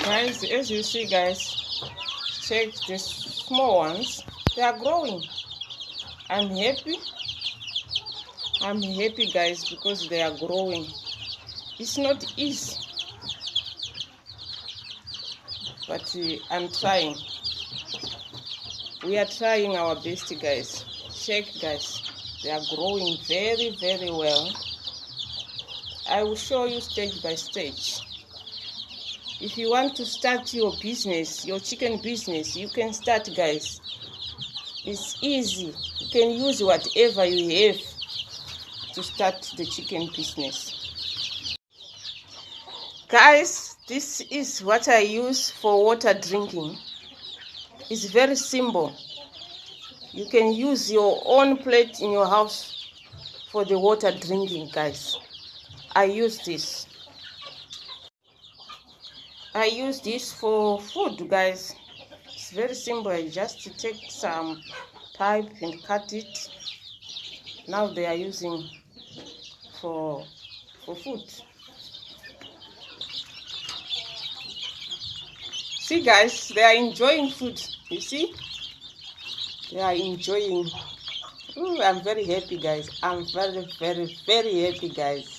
Guys, as you see, guys, check the small ones. They are growing. I'm happy, guys, because they are growing. It's not easy, but I'm trying. We are trying our best, guys. Check, guys, they are growing very, very well. I will show you stage by stage. If you want to start your business, your chicken business, you can start, guys. It's easy. You can use whatever you have to start the chicken business. Guys, this is what I use for water drinking. It's very simple. You can use your own plate in your house for the water drinking, guys. I use this. I use this for food, guys. It's very simple. I just take some pipe and cut it. Now they are using for food. See, guys, they are enjoying food. You see? They are enjoying. Ooh, I'm very happy, guys. I'm very, very, very happy, guys.